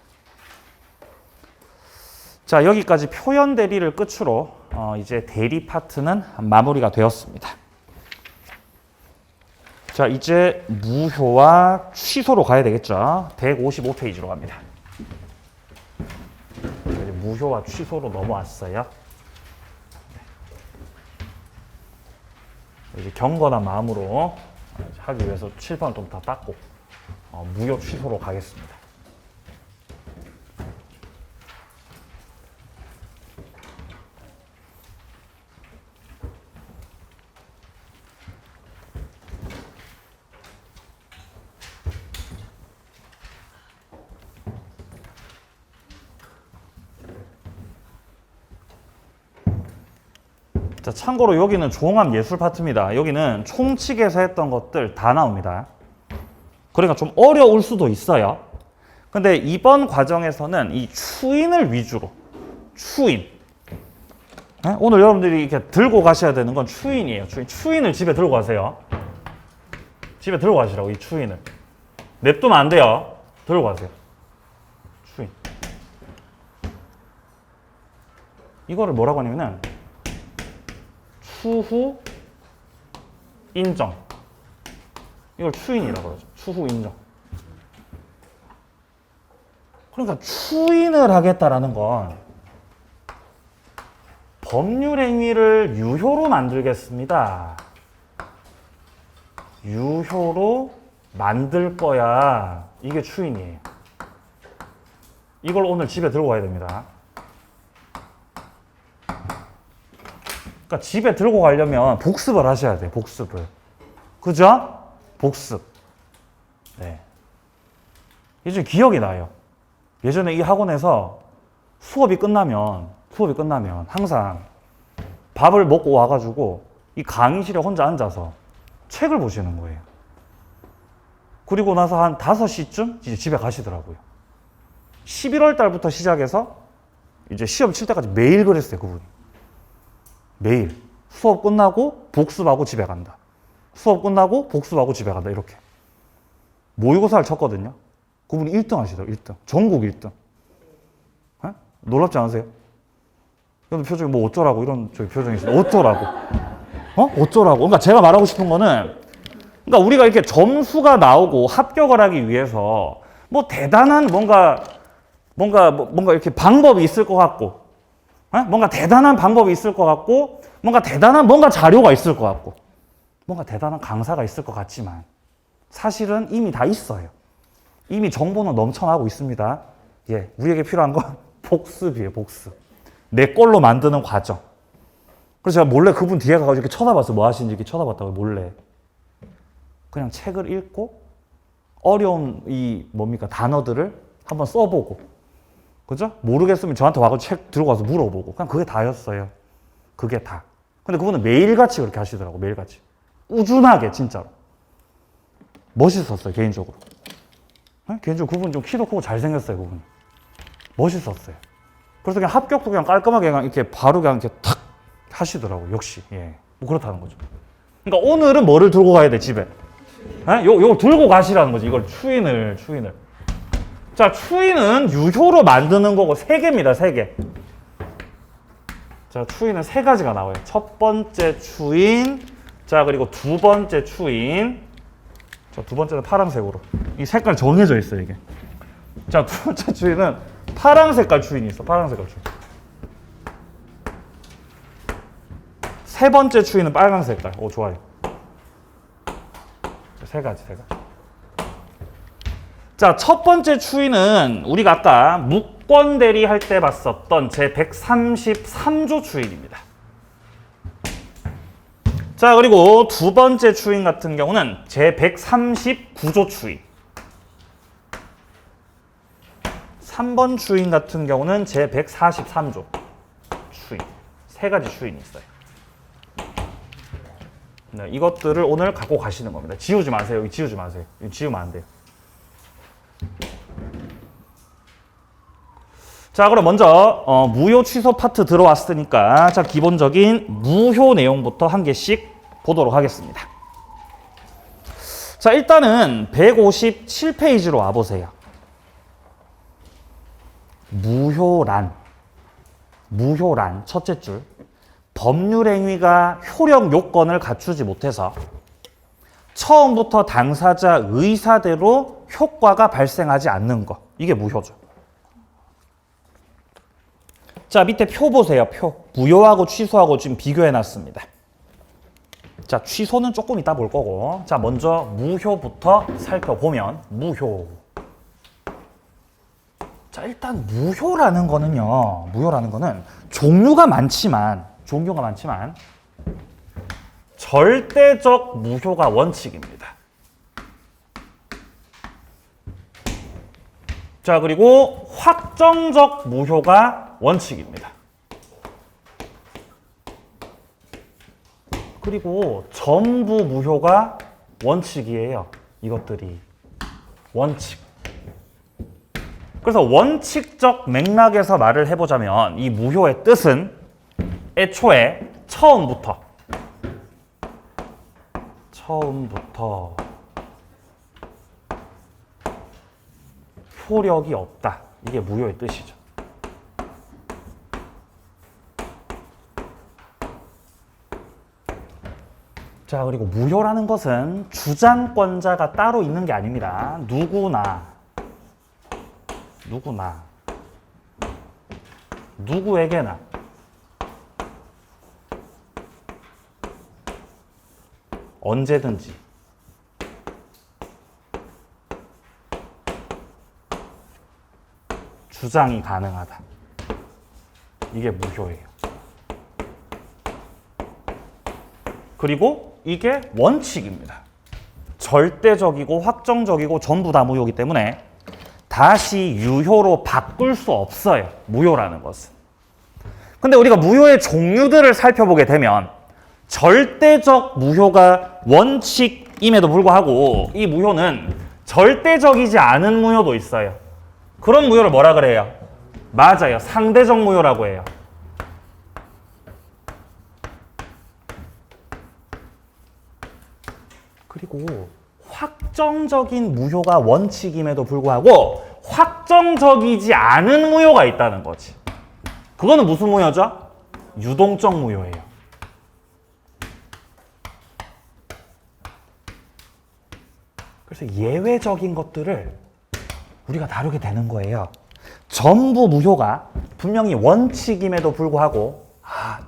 Speaker 1: 자, 여기까지 표현 대리를 끝으로 이제 대리 파트는 마무리가 되었습니다. 자, 이제 무효와 취소로 가야 되겠죠. 155페이지로 갑니다. 이제 무효와 취소로 넘어왔어요. 이제 경건한 마음으로 하기 위해서 칠판을 좀 다 닦고 무효 취소로 가겠습니다. 자, 참고로 여기는 종합 예술 파트입니다. 여기는 총칙에서 했던 것들 다 나옵니다. 그러니까 좀 어려울 수도 있어요. 근데 이번 과정에서는 이 추인을 위주로, 추인. 네? 오늘 여러분들이 이렇게 들고 가셔야 되는 건 추인이에요. 추인을 집에 들고 가세요. 집에 들고 가시라고, 이 추인을. 냅두면 안 돼요. 들고 가세요. 추인. 이거를 뭐라고 하냐면은 추후 인정. 이걸 추인이라고 그러죠. 추후 인정. 그러니까 추인을 하겠다라는 건 법률 행위를 유효로 만들겠습니다. 유효로 만들 거야. 이게 추인이에요. 이걸 오늘 집에 들고 가야 됩니다. 그러니까 집에 들고 가려면 복습을 하셔야 돼요. 복습을. 그죠? 복습. 네. 이제 기억이 나요. 예전에 이 학원에서 수업이 끝나면 항상 밥을 먹고 와가지고 이 강의실에 혼자 앉아서 책을 보시는 거예요. 그리고 나서 한 5시쯤 이제 집에 가시더라고요. 11월 달부터 시작해서 이제 시험 칠 때까지 매일 그랬어요, 그분이. 매일. 수업 끝나고 복습하고 집에 간다. 수업 끝나고 복습하고 집에 간다. 이렇게. 모의고사를 쳤거든요. 그분이 1등 하시더라고요. 1등. 전국 1등. 에? 놀랍지 않으세요? 여러분 표정이 뭐 어쩌라고 이런 저기 표정이시죠? 어쩌라고. 어쩌라고. 그러니까 제가 말하고 싶은 거는 그러니까 우리가 이렇게 점수가 나오고 합격을 하기 위해서 뭐 대단한 뭔가 이렇게 방법이 있을 것 같고 뭔가 대단한 방법이 있을 것 같고 뭔가 대단한 뭔가 자료가 있을 것 같고 뭔가 대단한 강사가 있을 것 같지만 사실은 이미 다 있어요. 이미 정보는 넘쳐나고 있습니다. 예, 우리에게 필요한 건 복습이에요, 복습. 내 걸로 만드는 과정. 그래서 제가 몰래 그분 뒤에 가서 이렇게 쳐다봤어요. 뭐 하시는지 이렇게 쳐다봤다고 몰래. 그냥 책을 읽고 어려운 단어들을 한번 써보고. 그죠? 모르겠으면 저한테 와서 책 들고 와서 물어보고. 그냥 그게 다였어요. 그게 다. 근데 그분은 매일같이 그렇게 하시더라고, 매일같이. 우준하게, 진짜로. 멋있었어요, 개인적으로. 개인적으로 그분 좀 키도 크고 잘생겼어요. 그분 멋있었어요. 그래서 그냥 합격도 그냥 깔끔하게 그냥 이렇게 바로 그냥 이렇게 탁 하시더라고요. 역시 뭐 그렇다는 거죠. 그러니까 오늘은 뭐를 들고 가야 돼 집에? 요거 들고 가시라는 거지. 이걸 추인을. 자, 추인은 유효로 만드는 거고 3개입니다. 3개. 자, 추인은 3가지가 나와요. 첫 번째 추인, 자 그리고 두 번째 추인. 자, 두 번째는 파란색으로. 이 색깔 정해져 있어요 이게. 자, 두 번째 추인은 파란 색깔 추인이 있어. 파란 색깔 추인. 세 번째 추인은 빨간 색깔. 오, 좋아요. 자, 3가지. 자, 첫 번째 추인은 우리가 아까 무권 대리 할 때 봤었던 제 133조 추인입니다. 자, 그리고 두 번째 추인 같은 경우는 제 139조 추인. 3번 추인 같은 경우는 제 143조 추인. 3가지 추인이 있어요. 네, 이것들을 오늘 갖고 가시는 겁니다. 지우지 마세요. 여기 지우지 마세요. 여기 지우면 안 돼요. 자, 그럼 먼저 무효 취소 파트 들어왔으니까 자, 기본적인 무효 내용부터 한 개씩 보도록 하겠습니다. 자, 일단은 157페이지로 와보세요. 무효란 첫째 줄. 법률행위가 효력 요건을 갖추지 못해서 처음부터 당사자 의사대로 효과가 발생하지 않는 것. 이게 무효죠. 자, 밑에 표 보세요. 표. 무효하고 취소하고 지금 비교해놨습니다. 자, 취소는 조금 이따 볼 거고. 자, 먼저 무효부터 살펴보면 무효. 자, 일단 무효라는 거는 종류가 많지만 절대적 무효가 원칙입니다. 자, 그리고 확정적 무효가 원칙입니다. 그리고 전부 무효가 원칙이에요. 이것들이 원칙. 그래서 원칙적 맥락에서 말을 해보자면 이 무효의 뜻은 애초에 처음부터 효력이 없다. 이게 무효의 뜻이죠. 자, 그리고 무효라는 것은 주장권자가 따로 있는 게 아닙니다. 누구에게나 언제든지 주장이 가능하다. 이게 무효예요. 그리고 이게 원칙입니다. 절대적이고 확정적이고 전부 다 무효이기 때문에 다시 유효로 바꿀 수 없어요. 무효라는 것은. 근데 우리가 무효의 종류들을 살펴보게 되면 절대적 무효가 원칙임에도 불구하고 이 무효는 절대적이지 않은 무효도 있어요. 그런 무효를 뭐라 그래요? 맞아요. 상대적 무효라고 해요. 그리고 확정적인 무효가 원칙임에도 불구하고 확정적이지 않은 무효가 있다는 거지. 그거는 무슨 무효죠? 유동적 무효예요. 그래서 예외적인 것들을 우리가 다루게 되는 거예요. 전부 무효가 분명히 원칙임에도 불구하고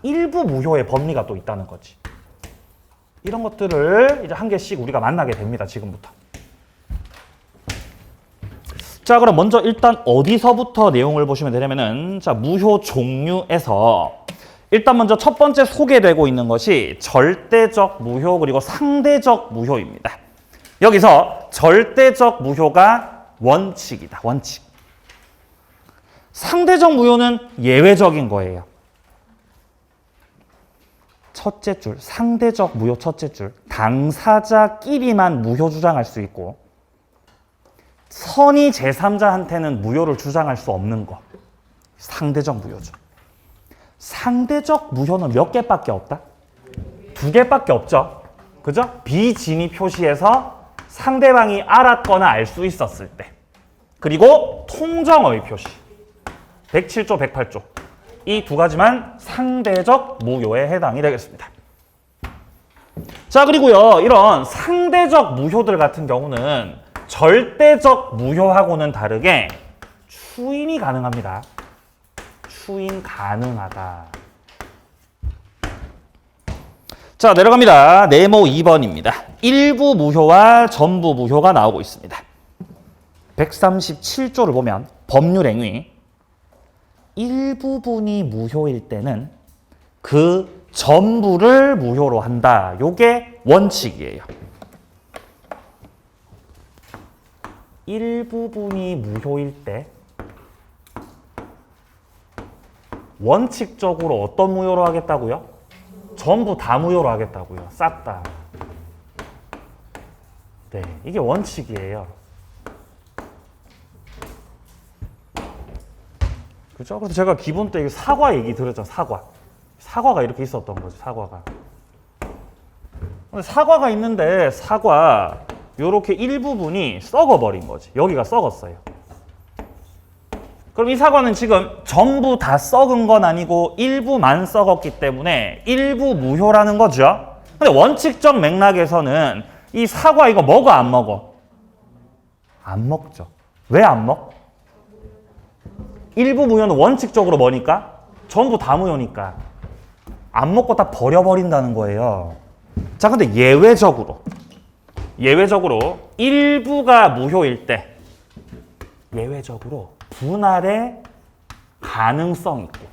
Speaker 1: 일부 무효의 법리가 또 있다는 거지. 이런 것들을 이제 한 개씩 우리가 만나게 됩니다. 지금부터. 자, 그럼 먼저 일단 어디서부터 내용을 보시면 되냐면은 자, 무효 종류에서 일단 먼저 첫 번째 소개되고 있는 것이 절대적 무효 그리고 상대적 무효입니다. 여기서 절대적 무효가 원칙이다. 원칙. 상대적 무효는 예외적인 거예요. 첫째 줄, 상대적 무효 첫째 줄. 당사자끼리만 무효 주장할 수 있고 선의 제3자한테는 무효를 주장할 수 없는 거. 상대적 무효죠. 상대적 무효는 몇 개밖에 없다? 2개밖에 없죠. 그죠? 비진위 표시에서 상대방이 알았거나 알 수 있었을 때. 그리고 통정어의 표시. 107조, 108조. 이 2가지만 상대적 무효에 해당이 되겠습니다. 자, 그리고요, 이런 상대적 무효들 같은 경우는 절대적 무효하고는 다르게 추인이 가능합니다. 추인 가능하다. 자, 내려갑니다. 네모 2번입니다. 일부 무효와 전부 무효가 나오고 있습니다. 137조를 보면 법률행위 일부분이 무효일 때는 그 전부를 무효로 한다. 요게 원칙이에요. 일부분이 무효일 때 원칙적으로 어떤 무효로 하겠다고요? 전부 다 무효로 하겠다고요. 싹 다. 네, 이게 원칙이에요. 그죠? 그래서 제가 기본 때 사과 얘기 들었죠. 사과가 이렇게 있었던 거지. 사과가. 근데 사과가 있는데 사과 요렇게 일부분이 썩어버린 거지. 여기가 썩었어요. 그럼 이 사과는 지금 전부 다 썩은 건 아니고 일부만 썩었기 때문에 일부 무효라는 거죠. 근데 원칙적 맥락에서는 이 사과 이거 먹어 안 먹어? 안 먹죠. 왜 안 먹? 일부 무효는 원칙적으로 뭐니까? 전부 다 무효니까. 안 먹고 다 버려버린다는 거예요. 자, 근데 예외적으로 일부가 무효일 때 예외적으로 분할의 가능성 있고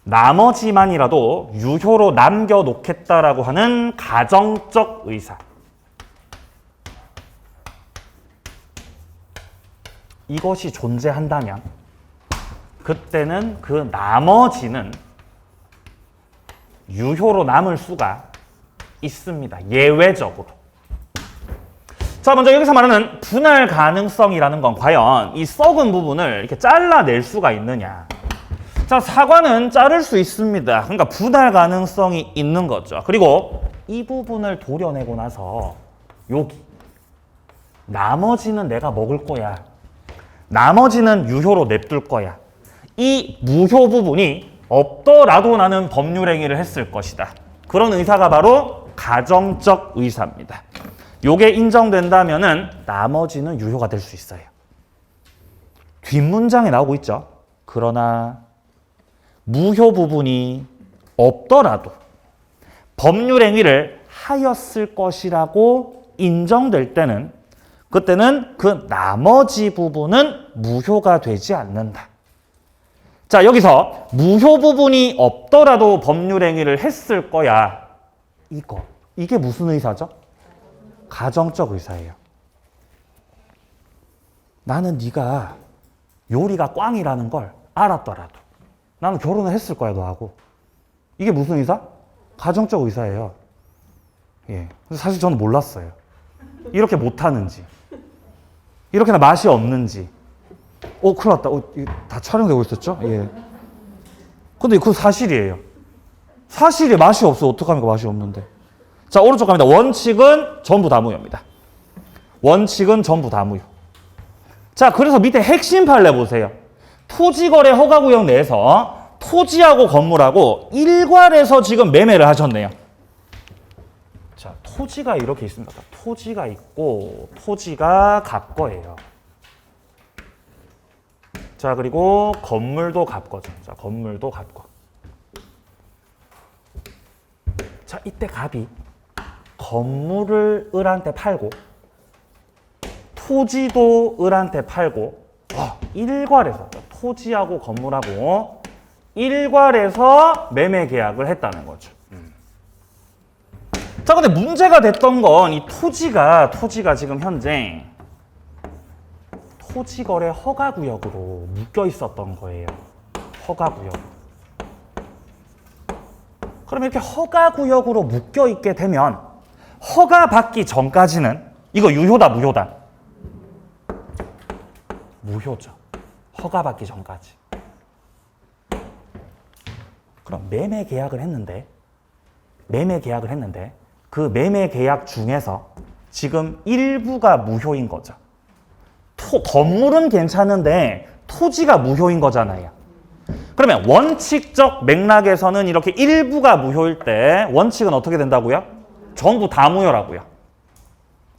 Speaker 1: 나머지만이라도 유효로 남겨놓겠다라고 하는 가정적 의사. 이것이 존재한다면 그때는 그 나머지는 유효로 남을 수가 있습니다. 예외적으로. 자, 먼저 여기서 말하는 분할 가능성이라는 건 과연 이 썩은 부분을 이렇게 잘라낼 수가 있느냐. 자, 사과는 자를 수 있습니다. 그러니까 분할 가능성이 있는 거죠. 그리고 이 부분을 도려내고 나서 여기 나머지는 내가 먹을 거야. 나머지는 유효로 냅둘 거야. 이 무효 부분이 없더라도 나는 법률 행위를 했을 것이다. 그런 의사가 바로 가정적 의사입니다. 요게 인정된다면은 나머지는 유효가 될 수 있어요. 뒷문장에 나오고 있죠. 그러나 무효 부분이 없더라도 법률 행위를 하였을 것이라고 인정될 때는 그때는 그 나머지 부분은 무효가 되지 않는다. 자, 여기서 무효 부분이 없더라도 법률 행위를 했을 거야. 이게 무슨 의사죠? 가정적 의사예요. 나는 네가 요리가 꽝이라는 걸 알았더라도 나는 결혼을 했을 거야, 너하고. 이게 무슨 의사? 가정적 의사예요. 예. 사실 저는 몰랐어요. 이렇게 못하는지. 이렇게나 맛이 없는지. 큰일 났다. 다 촬영되고 있었죠? 예. 근데 그건 사실이에요. 사실이 맛이 없어. 어떡합니까? 맛이 없는데. 자, 오른쪽 갑니다. 원칙은 전부 다 무효입니다. 원칙은 전부 다 무효. 자, 그래서 밑에 핵심 판례 보세요. 토지거래 허가구역 내에서 토지하고 건물하고 일괄해서 지금 매매를 하셨네요. 자, 토지가 이렇게 있습니다. 토지가 있고 토지가 갑거예요. 자, 그리고 건물도 갑거죠. 자, 건물도 갑거. 자, 이때 갑이 건물을 을한테 팔고 토지도 을한테 팔고 일괄해서 토지하고 건물하고 일괄해서 매매 계약을 했다는 거죠. 자, 근데 문제가 됐던 건 이 토지가 지금 현재 토지거래 허가구역으로 묶여 있었던 거예요. 허가구역. 그럼 이렇게 허가구역으로 묶여 있게 되면 허가받기 전까지는 이거 유효다 무효다? 무효죠. 허가받기 전까지. 그럼 매매 계약을 했는데 그 매매 계약 중에서 지금 일부가 무효인 거죠. 건물은 괜찮은데 토지가 무효인 거잖아요. 그러면 원칙적 맥락에서는 이렇게 일부가 무효일 때 원칙은 어떻게 된다고요? 전부 다 무효라고요.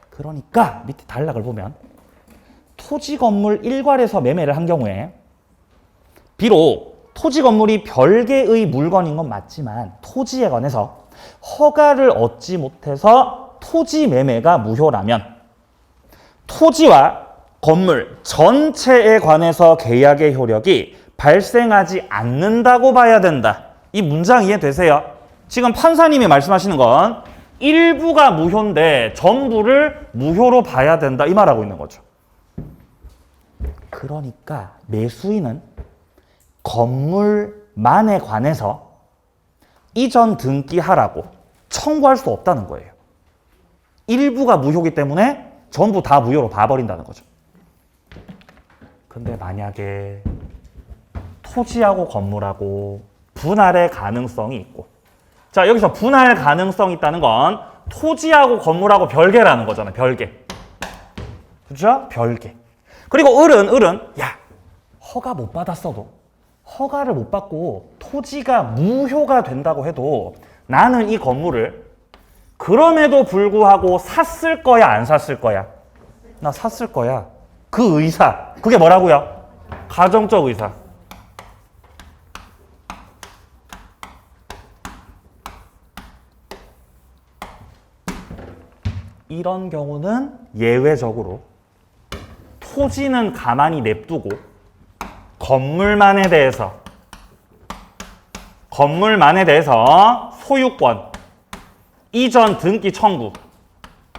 Speaker 1: 그러니까 밑에 단락을 보면 토지 건물 일괄에서 매매를 한 경우에 비록 토지 건물이 별개의 물건인 건 맞지만 토지에 관해서 허가를 얻지 못해서 토지 매매가 무효라면 토지와 건물 전체에 관해서 계약의 효력이 발생하지 않는다고 봐야 된다. 이 문장 이해되세요? 지금 판사님이 말씀하시는 건 일부가 무효인데 전부를 무효로 봐야 된다. 이 말하고 있는 거죠. 그러니까 매수인은 건물만에 관해서 이전 등기하라고 청구할 수 없다는 거예요. 일부가 무효이기 때문에 전부 다 무효로 봐버린다는 거죠. 근데 만약에 토지하고 건물하고 분할의 가능성이 있고, 자 여기서 분할 가능성이 있다는 건 토지하고 건물하고 별개라는 거잖아요. 별개. 그죠? 별개. 그리고 을은 야 허가 못 받았어도 허가를 못 받고 토지가 무효가 된다고 해도 나는 이 건물을 그럼에도 불구하고 샀을 거야 안 샀을 거야? 나 샀을 거야. 그 의사 그게 뭐라고요? 가정적 의사. 이런 경우는 예외적으로 토지는 가만히 냅두고 건물만에 대해서 소유권, 이전 등기 청구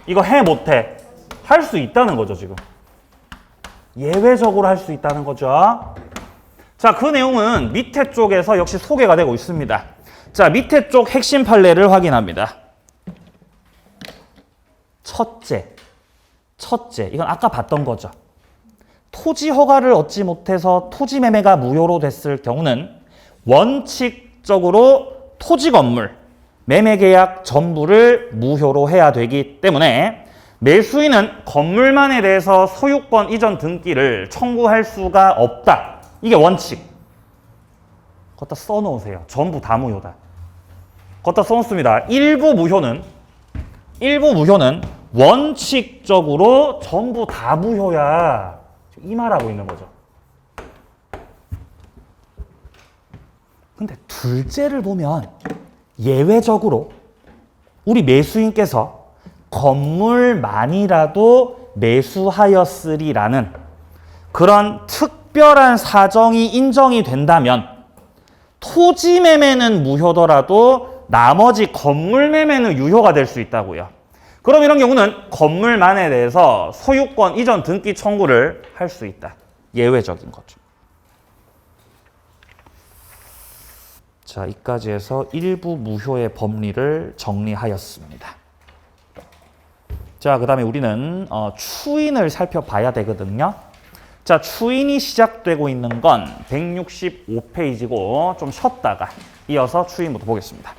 Speaker 1: 이거 해 못해? 할 수 있다는 거죠. 지금 예외적으로 할 수 있다는 거죠. 자, 그 내용은 밑에 쪽에서 역시 소개가 되고 있습니다. 자, 밑에 쪽 핵심 판례를 확인합니다. 첫째, 이건 아까 봤던 거죠. 토지 허가를 얻지 못해서 토지 매매가 무효로 됐을 경우는 원칙적으로 토지 건물, 매매 계약 전부를 무효로 해야 되기 때문에 매수인은 건물만에 대해서 소유권 이전 등기를 청구할 수가 없다. 이게 원칙. 걷다 써놓으세요. 전부 다 무효다. 걷다 써놓습니다. 일부 무효는 원칙적으로 전부 다 무효야. 이 말하고 있는 거죠. 근데 둘째를 보면 예외적으로 우리 매수인께서 건물만이라도 매수하였으리라는 그런 특별한 사정이 인정이 된다면 토지 매매는 무효더라도 나머지 건물 매매는 유효가 될 수 있다고요. 그럼 이런 경우는 건물만에 대해서 소유권 이전 등기 청구를 할 수 있다. 예외적인 거죠. 자, 이까지 해서 일부 무효의 법리를 정리하였습니다. 자, 그 다음에 우리는 추인을 살펴봐야 되거든요. 자, 추인이 시작되고 있는 건 165페이지고 좀 쉬었다가 이어서 추인부터 보겠습니다.